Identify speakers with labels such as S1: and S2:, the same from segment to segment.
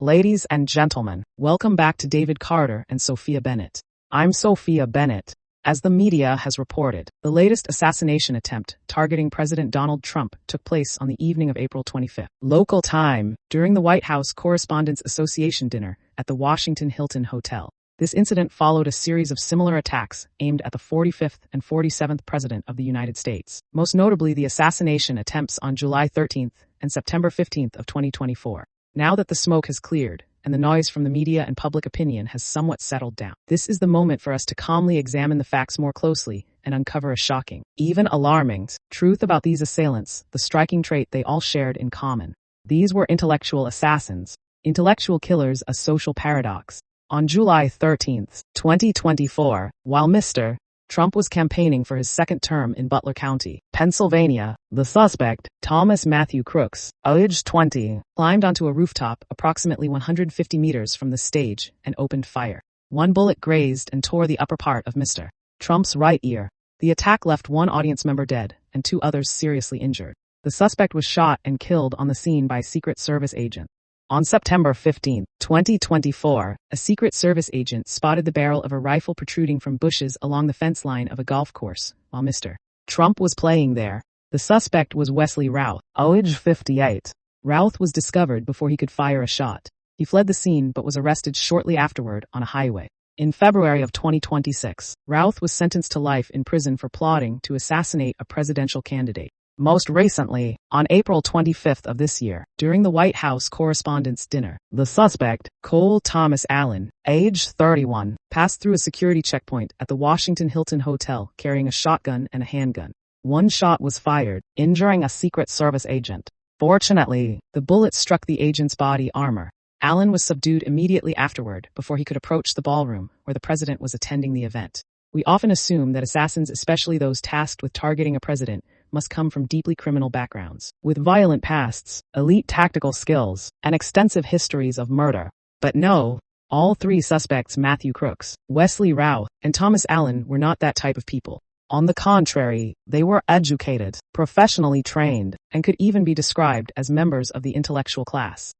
S1: Ladies and gentlemen, welcome back to David Carter and Sophia Bennett. I'm Sophia Bennett. As the media has reported, the latest assassination attempt targeting President Donald Trump took place on the evening of April 25th, local time, during the White House Correspondents Association dinner at the Washington Hilton Hotel. This incident followed a series of similar attacks aimed at the 45th and 47th President of the United States, most notably the assassination attempts on July 13th and September 15th of 2024. Now that the smoke has cleared, and the noise from the media and public opinion has somewhat settled down, this is the moment for us to calmly examine the facts more closely and uncover a shocking, even alarming, truth about these assailants, the striking trait they all shared in common. These were intellectual assassins. Intellectual killers, a social paradox. On July 13, 2024, while Mr. Trump was campaigning for his second term in Butler County, Pennsylvania, the suspect, Thomas Matthew Crooks, aged 20, climbed onto a rooftop approximately 150 meters from the stage and opened fire. One bullet grazed and tore the upper part of Mr. Trump's right ear. The attack left one audience member dead and two others seriously injured. The suspect was shot and killed on the scene by a Secret Service agent. On September 15, 2024, a Secret Service agent spotted the barrel of a rifle protruding from bushes along the fence line of a golf course while Mr. Trump was playing there. The suspect was Wesley Routh, age 58. Routh was discovered before he could fire a shot. He fled the scene but was arrested shortly afterward on a highway. In February of 2026, Routh was sentenced to life in prison for plotting to assassinate a presidential candidate. Most recently, on April 25th of this year, during the White House Correspondents' Dinner, the suspect, Cole Thomas Allen, age 31, passed through a security checkpoint at the Washington Hilton Hotel carrying a shotgun and a handgun. One shot was fired, injuring a Secret Service agent. Fortunately, the bullet struck the agent's body armor. Allen was subdued immediately afterward before he could approach the ballroom where the president was attending the event. We often assume that assassins, especially those tasked with targeting a president, must come from deeply criminal backgrounds, with violent pasts, elite tactical skills, and extensive histories of murder. But no, all three suspects, Matthew Crooks, Wesley Routh, and Thomas Allen, were not that type of people. On the contrary, they were educated, professionally trained, and could even be described as members of the intellectual class.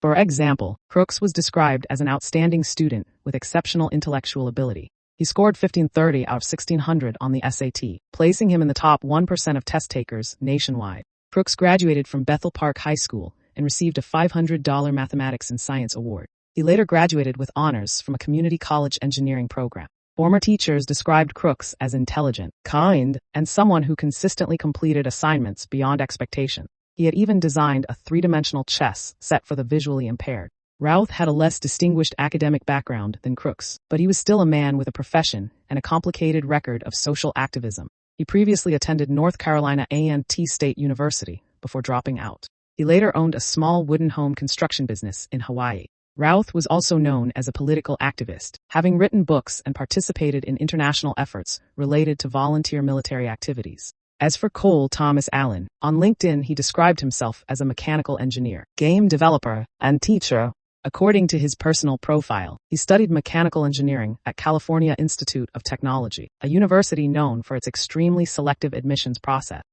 S1: For example, Crooks was described as an outstanding student with exceptional intellectual ability. He scored 1530 out of 1600 on the SAT, placing him in the top 1% of test takers nationwide. Crooks graduated from Bethel Park High School and received a $500 Mathematics and Science Award. He later graduated with honors from a community college engineering program. Former teachers described Crooks as intelligent, kind, and someone who consistently completed assignments beyond expectation. He had even designed a three-dimensional chess set for the visually impaired. Routh had a less distinguished academic background than Crooks, but he was still a man with a profession and a complicated record of social activism. He previously attended North Carolina A&T State University before dropping out. He later owned a small wooden home construction business in Hawaii. Routh was also known as a political activist, having written books and participated in international efforts related to volunteer military activities. As for Cole Thomas Allen, on LinkedIn he described himself as a mechanical engineer, game developer, and teacher. According to his personal profile, he studied mechanical engineering at California Institute of Technology, a university known for its extremely selective admissions process.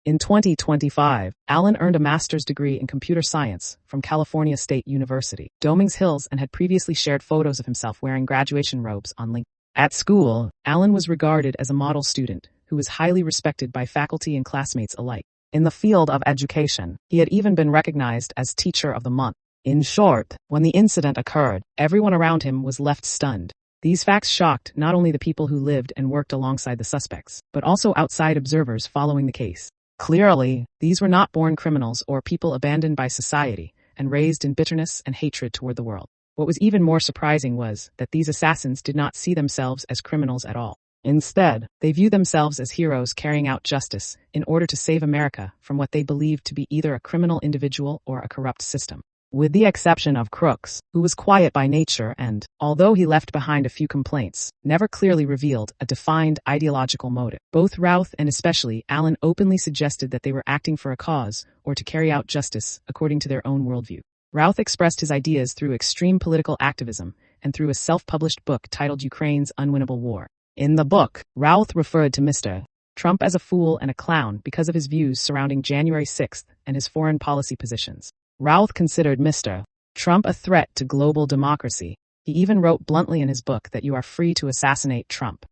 S1: In 2025, Allen earned a master's degree in computer science from California State University, Dominguez Hills, and had previously shared photos of himself wearing graduation robes on LinkedIn. At school, Allen was regarded as a model student who was highly respected by faculty and classmates alike. In the field of education, he had even been recognized as Teacher of the Month. In short, when the incident occurred, everyone around him was left stunned. These facts shocked not only the people who lived and worked alongside the suspects, but also outside observers following the case. Clearly, these were not born criminals or people abandoned by society and raised in bitterness and hatred toward the world. What was even more surprising was that these assassins did not see themselves as criminals at all. Instead, they viewed themselves as heroes carrying out justice in order to save America from what they believed to be either a criminal individual or a corrupt system. With the exception of Crooks, who was quiet by nature and, although he left behind a few complaints, never clearly revealed a defined ideological motive. Both Routh and especially Allen openly suggested that they were acting for a cause or to carry out justice according to their own worldview. Routh expressed his ideas through extreme political activism and through a self-published book titled Ukraine's Unwinnable War. In the book, Routh referred to Mr. Trump as a fool and a clown because of his views surrounding January 6th and his foreign policy positions. Routh considered Mr. Trump a threat to global democracy. He even wrote bluntly in his book that you are free to assassinate Trump.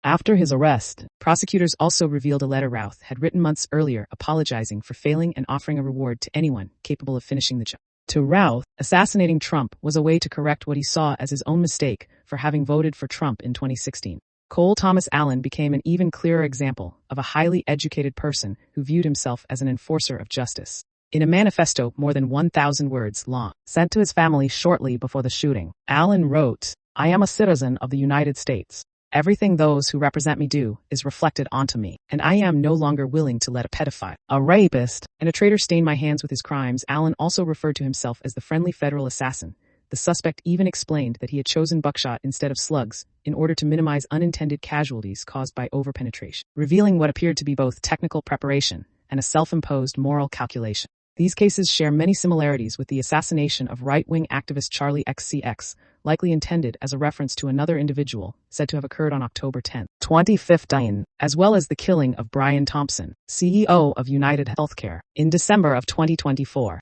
S1: After his arrest, prosecutors also revealed a letter Routh had written months earlier apologizing for failing and offering a reward to anyone capable of finishing the job. To Routh, assassinating Trump was a way to correct what he saw as his own mistake for having voted for Trump in 2016. Cole Thomas Allen became an even clearer example of a highly educated person who viewed himself as an enforcer of justice. In a manifesto more than 1,000 words long, sent to his family shortly before the shooting, Allen wrote, "I am a citizen of the United States. Everything those who represent me do is reflected onto me, and I am no longer willing to let a pedophile, a rapist, and a traitor stain my hands with his crimes." Allen also referred to himself as the friendly federal assassin. The suspect even explained that he had chosen buckshot instead of slugs in order to minimize unintended casualties caused by overpenetration, revealing what appeared to be both technical preparation and a self-imposed moral calculation. These cases share many similarities with the assassination of right-wing activist Charlie XCX, likely intended as a reference to another individual, said to have occurred on October 10, 2015, as well as the killing of Brian Thompson, CEO of United Healthcare, in December of 2024.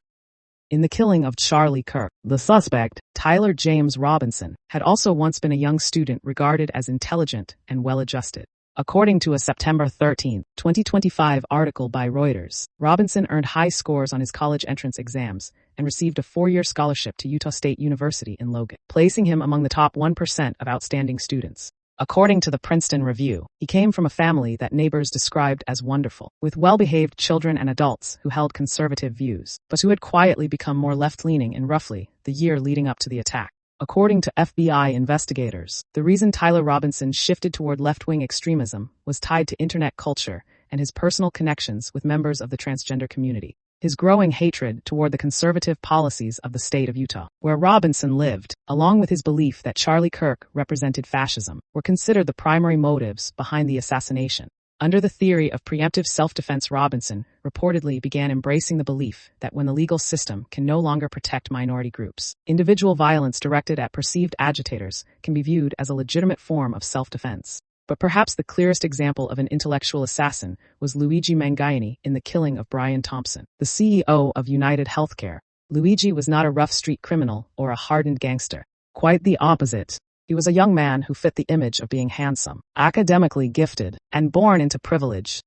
S1: In the killing of Charlie Kirk, the suspect, Tyler James Robinson, had also once been a young student regarded as intelligent and well-adjusted. According to a September 13, 2025 article by Reuters, Robinson earned high scores on his college entrance exams and received a 4-year scholarship to Utah State University in Logan, placing him among the top 1% of outstanding students. According to the Princeton Review, he came from a family that neighbors described as wonderful, with well-behaved children and adults who held conservative views, but who had quietly become more left-leaning in roughly the year leading up to the attack. According to FBI investigators, the reason Tyler Robinson shifted toward left-wing extremism was tied to internet culture and his personal connections with members of the transgender community. His growing hatred toward the conservative policies of the state of Utah, where Robinson lived, along with his belief that Charlie Kirk represented fascism, were considered the primary motives behind the assassination. Under the theory of preemptive self-defense, Robinson reportedly began embracing the belief that when the legal system can no longer protect minority groups, individual violence directed at perceived agitators can be viewed as a legitimate form of self-defense. But perhaps the clearest example of an intellectual assassin was Luigi Mangione in the killing of Brian Thompson, the CEO of United Healthcare. Luigi was not a rough street criminal or a hardened gangster. Quite the opposite. He was a young man who fit the image of being handsome, academically gifted, and born into privilege.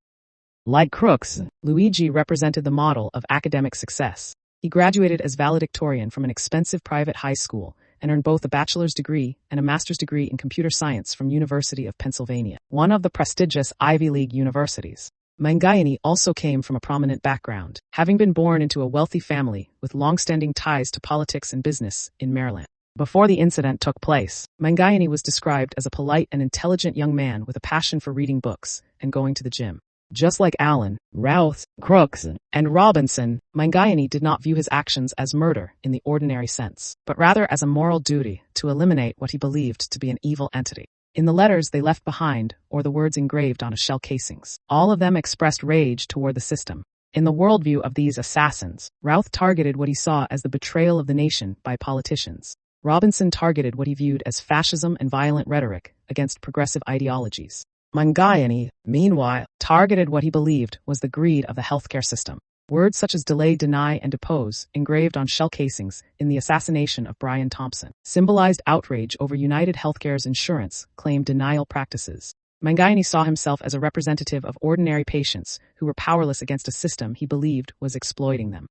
S1: Like Crooks, Luigi represented the model of academic success. He graduated as valedictorian from an expensive private high school and earned both a bachelor's degree and a master's degree in computer science from University of Pennsylvania, one of the prestigious Ivy League universities. Mangione also came from a prominent background, having been born into a wealthy family with long-standing ties to politics and business in Maryland. Before the incident took place, Mangione was described as a polite and intelligent young man with a passion for reading books and going to the gym. Just like Allen, Routh, Crooks, and Robinson, Mangione did not view his actions as murder in the ordinary sense, but rather as a moral duty to eliminate what he believed to be an evil entity. In the letters they left behind, or the words engraved on shell casings, all of them expressed rage toward the system. In the worldview of these assassins, Routh targeted what he saw as the betrayal of the nation by politicians. Robinson targeted what he viewed as fascism and violent rhetoric against progressive ideologies. Mangione, meanwhile, targeted what he believed was the greed of the healthcare system. Words such as delay, deny, and depose, engraved on shell casings in the assassination of Brian Thompson, symbolized outrage over United Healthcare's insurance claim denial practices. Mangione saw himself as a representative of ordinary patients who were powerless against a system he believed was exploiting them.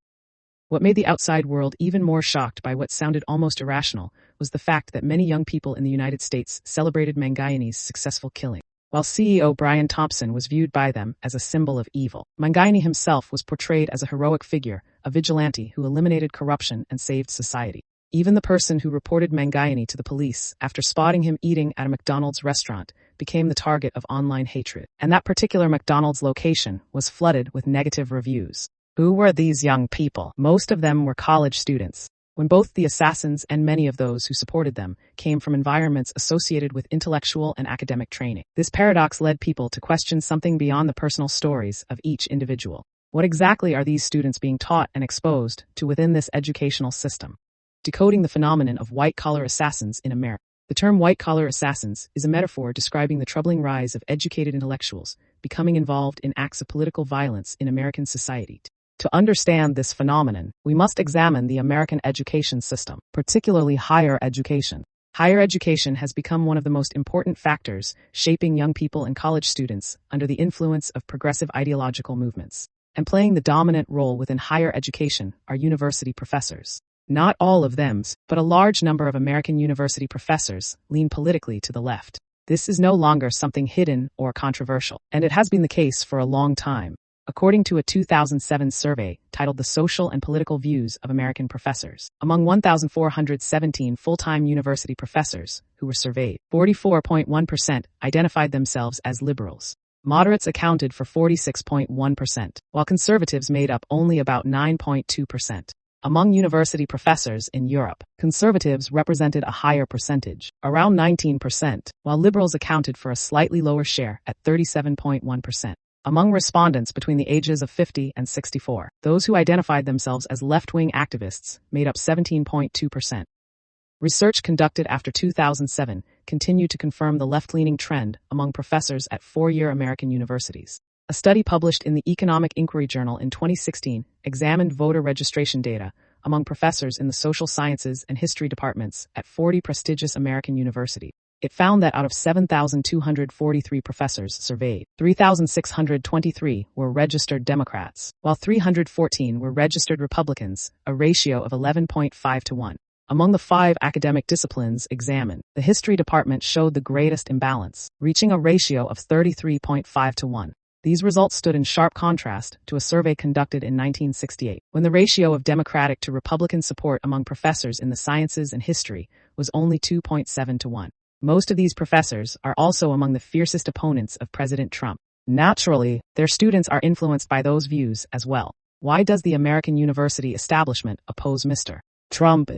S1: What made the outside world even more shocked by what sounded almost irrational was the fact that many young people in the United States celebrated Mangione's successful killing. While CEO Brian Thompson was viewed by them as a symbol of evil, Mangione himself was portrayed as a heroic figure, a vigilante who eliminated corruption and saved society. Even the person who reported Mangione to the police after spotting him eating at a McDonald's restaurant became the target of online hatred, and that particular McDonald's location was flooded with negative reviews. Who were these young people? Most of them were college students. When both the assassins and many of those who supported them came from environments associated with intellectual and academic training. This paradox led people to question something beyond the personal stories of each individual. What exactly are these students being taught and exposed to within this educational system? Decoding the phenomenon of white-collar assassins in America. The term white-collar assassins is a metaphor describing the troubling rise of educated intellectuals becoming involved in acts of political violence in American society. To understand this phenomenon, we must examine the American education system, particularly higher education. Higher education has become one of the most important factors shaping young people and college students under the influence of progressive ideological movements. And playing the dominant role within higher education are university professors. Not all of them, but a large number of American university professors lean politically to the left. This is no longer something hidden or controversial, and it has been the case for a long time. According to a 2007 survey titled The Social and Political Views of American Professors, among 1,417 full-time university professors who were surveyed, 44.1% identified themselves as liberals. Moderates accounted for 46.1%, while conservatives made up only about 9.2%. Among university professors in Europe, conservatives represented a higher percentage, around 19%, while liberals accounted for a slightly lower share at 37.1%. Among respondents between the ages of 50 and 64, those who identified themselves as left-wing activists made up 17.2%. Research conducted after 2007 continued to confirm the left-leaning trend among professors at four-year American universities. A study published in the Economic Inquiry Journal in 2016 examined voter registration data among professors in the social sciences and history departments at 40 prestigious American universities. It found that out of 7,243 professors surveyed, 3,623 were registered Democrats, while 314 were registered Republicans, a ratio of 11.5 to 1. Among the 5 academic disciplines examined, the history department showed the greatest imbalance, reaching a ratio of 33.5 to 1. These results stood in sharp contrast to a survey conducted in 1968, when the ratio of Democratic to Republican support among professors in the sciences and history was only 2.7 to 1. Most of these professors are also among the fiercest opponents of President Trump. Naturally, their students are influenced by those views as well. Why does the American university establishment oppose Mr. Trump?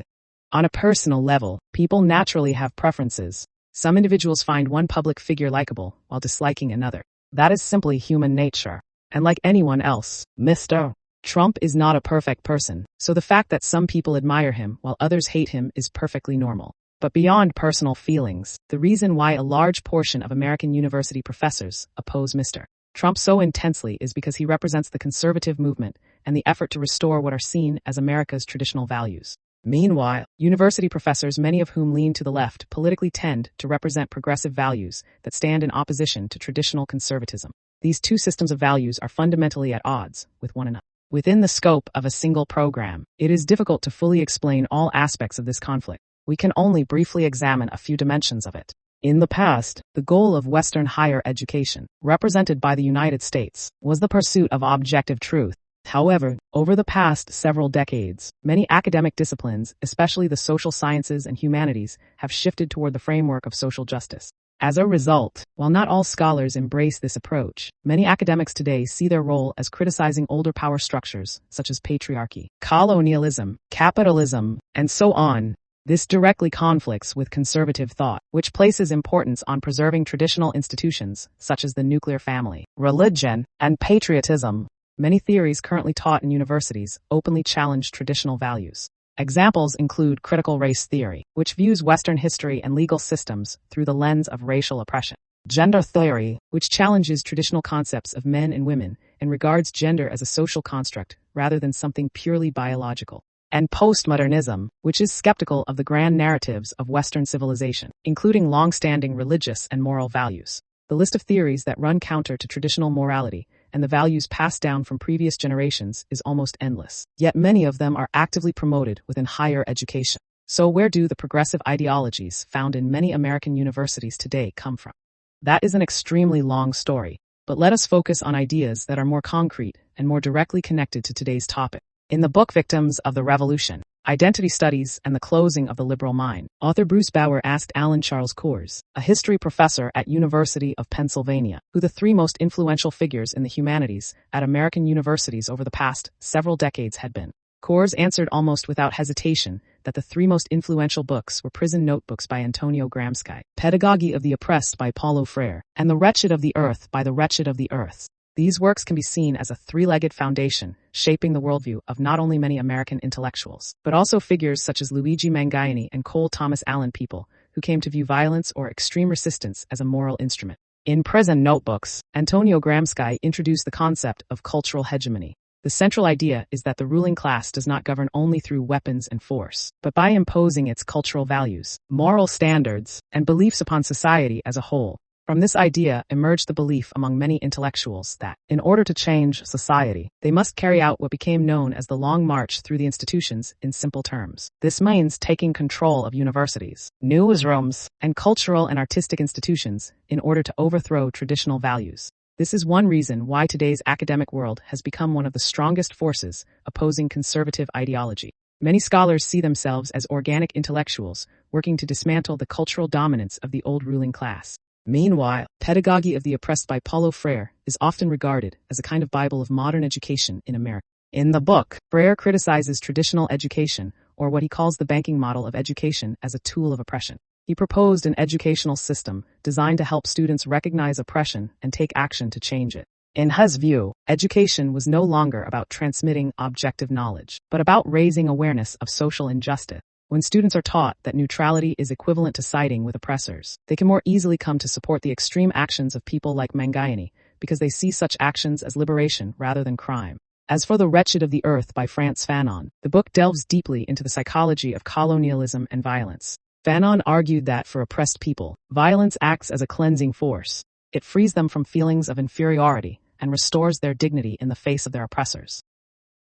S1: On a personal level, people naturally have preferences. Some individuals find one public figure likable while disliking another. That is simply human nature. And like anyone else, Mr. Trump is not a perfect person, so the fact that some people admire him while others hate him is perfectly normal. But beyond personal feelings, the reason why a large portion of American university professors oppose Mr. Trump so intensely is because he represents the conservative movement and the effort to restore what are seen as America's traditional values. Meanwhile, university professors, many of whom lean to the left, politically tend to represent progressive values that stand in opposition to traditional conservatism. These two systems of values are fundamentally at odds with one another. Within the scope of a single program, it is difficult to fully explain all aspects of this conflict. We can only briefly examine a few dimensions of it. In the past, the goal of Western higher education, represented by the United States, was the pursuit of objective truth. However, over the past several decades, many academic disciplines, especially the social sciences and humanities, have shifted toward the framework of social justice. As a result, while not all scholars embrace this approach, many academics today see their role as criticizing older power structures, such as patriarchy, colonialism, capitalism, and so on. This directly conflicts with conservative thought, which places importance on preserving traditional institutions, such as the nuclear family, religion, and patriotism. Many theories currently taught in universities openly challenge traditional values. Examples include critical race theory, which views Western history and legal systems through the lens of racial oppression. Gender theory, which challenges traditional concepts of men and women and regards gender as a social construct rather than something purely biological. And postmodernism, which is skeptical of the grand narratives of Western civilization, including long-standing religious and moral values. The list of theories that run counter to traditional morality and the values passed down from previous generations is almost endless. Yet many of them are actively promoted within higher education. So where do the progressive ideologies found in many American universities today come from? That is an extremely long story, but let us focus on ideas that are more concrete and more directly connected to today's topic. In the book Victims of the Revolution, Identity Studies and the Closing of the Liberal Mind, author Bruce Bauer asked Alan Charles Coors, a history professor at University of Pennsylvania, who the 3 most influential figures in the humanities at American universities over the past several decades had been. Coors answered almost without hesitation that the 3 most influential books were Prison Notebooks by Antonio Gramsci, Pedagogy of the Oppressed by Paulo Freire, and The Wretched of the Earth by The Wretched of the Earth. These works can be seen as a 3-legged foundation, shaping the worldview of not only many American intellectuals, but also figures such as Luigi Mangione and Cole Thomas Allen, people who came to view violence or extreme resistance as a moral instrument. In Prison Notebooks, Antonio Gramsci introduced the concept of cultural hegemony. The central idea is that the ruling class does not govern only through weapons and force, but by imposing its cultural values, moral standards, and beliefs upon society as a whole. From this idea emerged the belief among many intellectuals that, in order to change society, they must carry out what became known as the Long March through the institutions in simple terms. This means taking control of universities, newsrooms, and cultural and artistic institutions in order to overthrow traditional values. This is one reason why today's academic world has become one of the strongest forces opposing conservative ideology. Many scholars see themselves as organic intellectuals working to dismantle the cultural dominance of the old ruling class. Meanwhile, Pedagogy of the Oppressed by Paulo Freire is often regarded as a kind of Bible of modern education in America. In the book, Freire criticizes traditional education, or what he calls the banking model of education, as a tool of oppression. He proposed an educational system designed to help students recognize oppression and take action to change it. In his view, education was no longer about transmitting objective knowledge, but about raising awareness of social injustice. When students are taught that neutrality is equivalent to siding with oppressors, they can more easily come to support the extreme actions of people like Mangione, because they see such actions as liberation rather than crime. As for The Wretched of the Earth by Frantz Fanon, the book delves deeply into the psychology of colonialism and violence. Fanon argued that for oppressed people, violence acts as a cleansing force. It frees them from feelings of inferiority and restores their dignity in the face of their oppressors.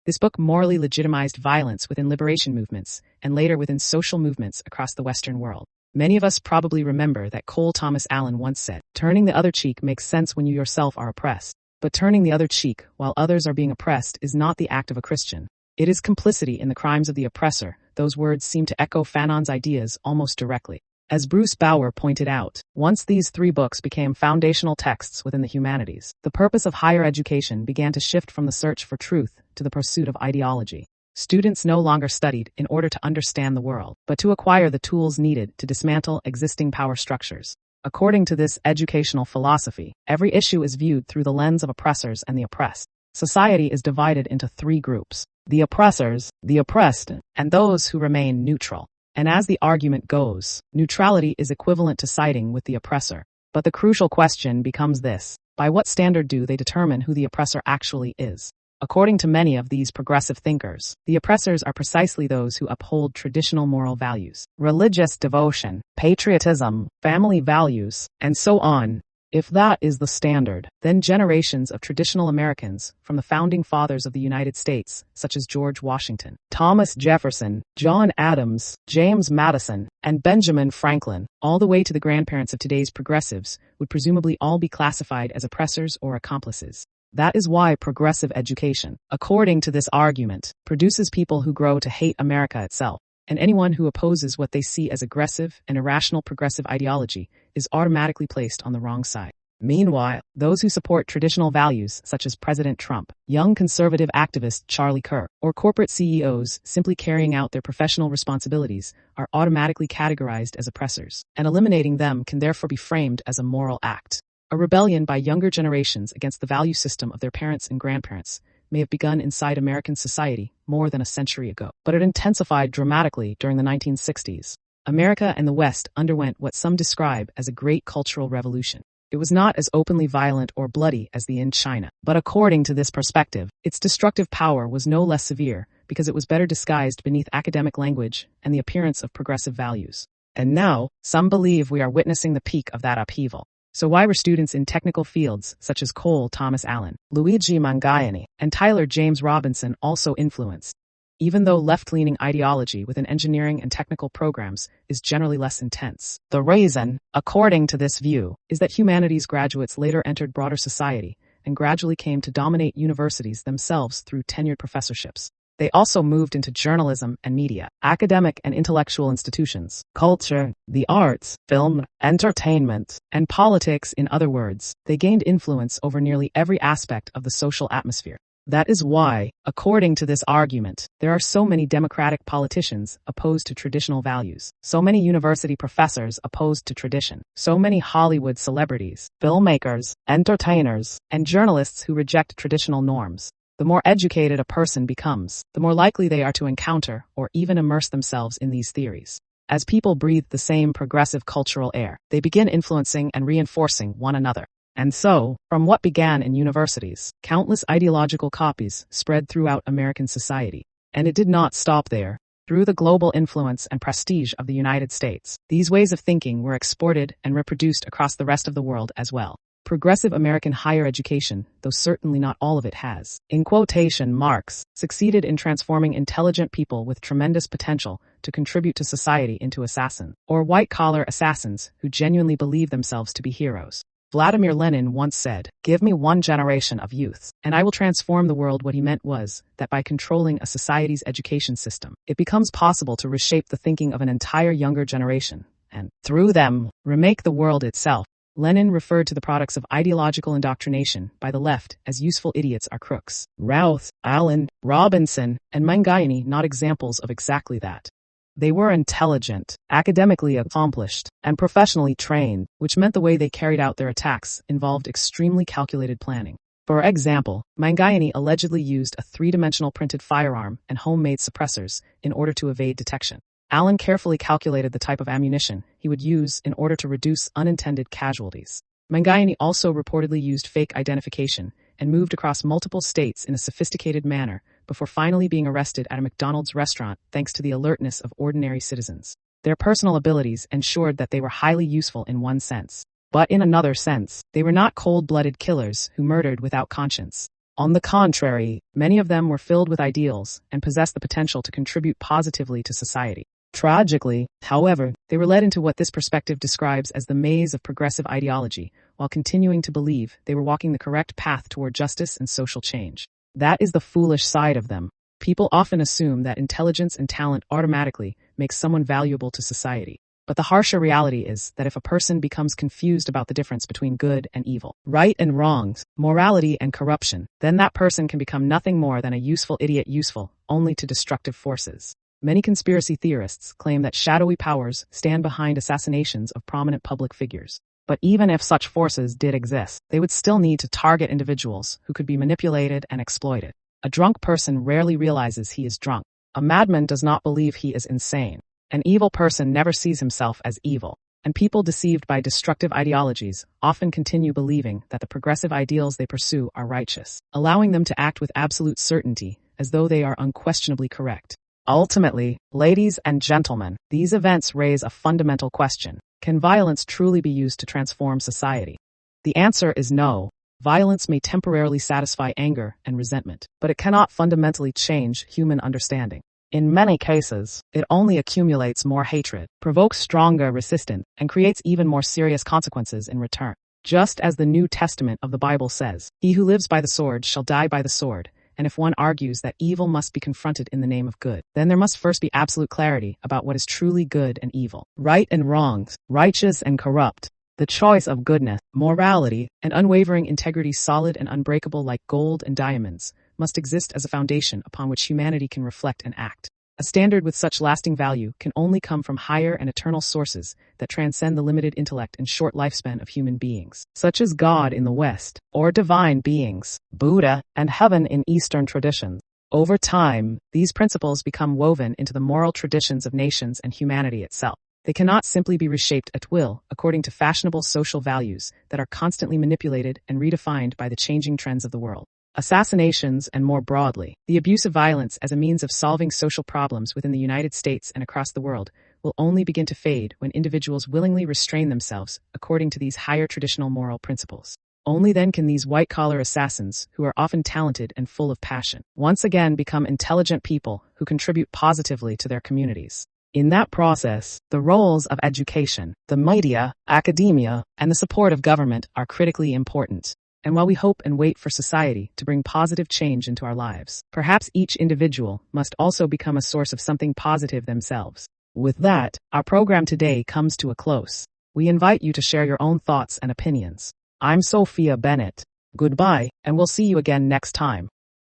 S1: This book morally legitimized violence within liberation movements and later within social movements across the Western world. Many of us probably remember that Cole Thomas Allen once said, "Turning the other cheek makes sense when you yourself are oppressed. But turning the other cheek while others are being oppressed is not the act of a Christian. It is complicity in the crimes of the oppressor." Those words seem to echo Fanon's ideas almost directly. As Bruce Bauer pointed out, once these three books became foundational texts within the humanities, the purpose of higher education began to shift from the search for truth to the pursuit of ideology. Students no longer studied in order to understand the world, but to acquire the tools needed to dismantle existing power structures. According to this educational philosophy, every issue is viewed through the lens of oppressors and the oppressed. Society is divided into three groups: the oppressors, the oppressed, and those who remain neutral. And as the argument goes, neutrality is equivalent to siding with the oppressor. But the crucial question becomes this: by what standard do they determine who the oppressor actually is? According to many of these progressive thinkers, the oppressors are precisely those who uphold traditional moral values, religious devotion, patriotism, family values, and so on. If that is the standard, then generations of traditional Americans, from the founding fathers of the United States, such as George Washington, Thomas Jefferson, John Adams, James Madison, and Benjamin Franklin, all the way to the grandparents of today's progressives, would presumably all be classified as oppressors or accomplices. That is why progressive education, according to this argument, produces people who grow to hate America itself. And anyone who opposes what they see as aggressive and irrational progressive ideology is automatically placed on the wrong side. Meanwhile, those who support traditional values such as President Trump, young conservative activist Charlie Kirk, or corporate CEOs simply carrying out their professional responsibilities are automatically categorized as oppressors, and eliminating them can therefore be framed as a moral act. A rebellion by younger generations against the value system of their parents and grandparents may have begun inside American society more than a century ago, but it intensified dramatically during the 1960s. America and the West underwent what some describe as a great cultural revolution. It was not as openly violent or bloody as the in China, but according to this perspective, its destructive power was no less severe because it was better disguised beneath academic language and the appearance of progressive values. And now, some believe we are witnessing the peak of that upheaval. So why were students in technical fields such as Cole Thomas Allen, Luigi Mangione, and Tyler James Robinson also influenced? Even though left-leaning ideology within engineering and technical programs is generally less intense. The reason, according to this view, is that humanities graduates later entered broader society and gradually came to dominate universities themselves through tenured professorships. They also moved into journalism and media, academic and intellectual institutions, culture, the arts, film, entertainment, and politics. In other words, they gained influence over nearly every aspect of the social atmosphere. That is why, according to this argument, there are so many Democratic politicians opposed to traditional values, so many university professors opposed to tradition, so many Hollywood celebrities, filmmakers, entertainers, and journalists who reject traditional norms. The more educated a person becomes, the more likely they are to encounter or even immerse themselves in these theories. As people breathe the same progressive cultural air, they begin influencing and reinforcing one another. And so, from what began in universities, countless ideological copies spread throughout American society. And it did not stop there. Through the global influence and prestige of the United States, these ways of thinking were exported and reproduced across the rest of the world as well. Progressive American higher education, though certainly not all of it has, in quotation marks, succeeded in transforming intelligent people with tremendous potential to contribute to society into assassins, or white-collar assassins who genuinely believe themselves to be heroes. Vladimir Lenin once said, "Give me one generation of youths, and I will transform the world." What he meant was that by controlling a society's education system, it becomes possible to reshape the thinking of an entire younger generation, and, through them, remake the world itself. Lenin referred to the products of ideological indoctrination by the left as useful idiots are crooks. Routh, Allen, Robinson, and Mangione not examples of exactly that. They were intelligent, academically accomplished, and professionally trained, which meant the way they carried out their attacks involved extremely calculated planning. For example, Mangione allegedly used a three-dimensional printed firearm and homemade suppressors in order to evade detection. Allen carefully calculated the type of ammunition he would use in order to reduce unintended casualties. Mangione also reportedly used fake identification and moved across multiple states in a sophisticated manner before finally being arrested at a McDonald's restaurant thanks to the alertness of ordinary citizens. Their personal abilities ensured that they were highly useful in one sense. But in another sense, they were not cold-blooded killers who murdered without conscience. On the contrary, many of them were filled with ideals and possessed the potential to contribute positively to society. Tragically, however, they were led into what this perspective describes as the maze of progressive ideology, while continuing to believe they were walking the correct path toward justice and social change. That is the foolish side of them. People often assume that intelligence and talent automatically makes someone valuable to society. But the harsher reality is that if a person becomes confused about the difference between good and evil, right and wrongs, morality and corruption, then that person can become nothing more than a useful idiot, useful only to destructive forces. Many conspiracy theorists claim that shadowy powers stand behind assassinations of prominent public figures. But even if such forces did exist, they would still need to target individuals who could be manipulated and exploited. A drunk person rarely realizes he is drunk. A madman does not believe he is insane. An evil person never sees himself as evil. And people deceived by destructive ideologies often continue believing that the progressive ideals they pursue are righteous, allowing them to act with absolute certainty as though they are unquestionably correct. Ultimately, ladies and gentlemen, these events raise a fundamental question. Can violence truly be used to transform society? The answer is no. Violence may temporarily satisfy anger and resentment, but it cannot fundamentally change human understanding. In many cases, it only accumulates more hatred, provokes stronger resistance, and creates even more serious consequences in return. Just as the New Testament of the Bible says, "He who lives by the sword shall die by the sword." And if one argues that evil must be confronted in the name of good, then there must first be absolute clarity about what is truly good and evil, right and wrongs, righteous and corrupt. The choice of goodness, morality, and unwavering integrity, solid and unbreakable like gold and diamonds, must exist as a foundation upon which humanity can reflect and act. A standard with such lasting value can only come from higher and eternal sources that transcend the limited intellect and short lifespan of human beings, such as God in the West, or divine beings, Buddha, and heaven in Eastern traditions. Over time, these principles become woven into the moral traditions of nations and humanity itself. They cannot simply be reshaped at will according to fashionable social values that are constantly manipulated and redefined by the changing trends of the world. Assassinations, and more broadly, the abuse of violence as a means of solving social problems within the United States and across the world, will only begin to fade when individuals willingly restrain themselves according to these higher traditional moral principles. Only then can these white-collar assassins, who are often talented and full of passion, once again become intelligent people who contribute positively to their communities. In that process, the roles of education, the media, academia, and the support of government are critically important. And while we hope and wait for society to bring positive change into our lives, perhaps each individual must also become a source of something positive themselves. With that, our program today comes to a close. We invite you to share your own thoughts and opinions. I'm Sophia Bennett. Goodbye, and we'll see you again next time.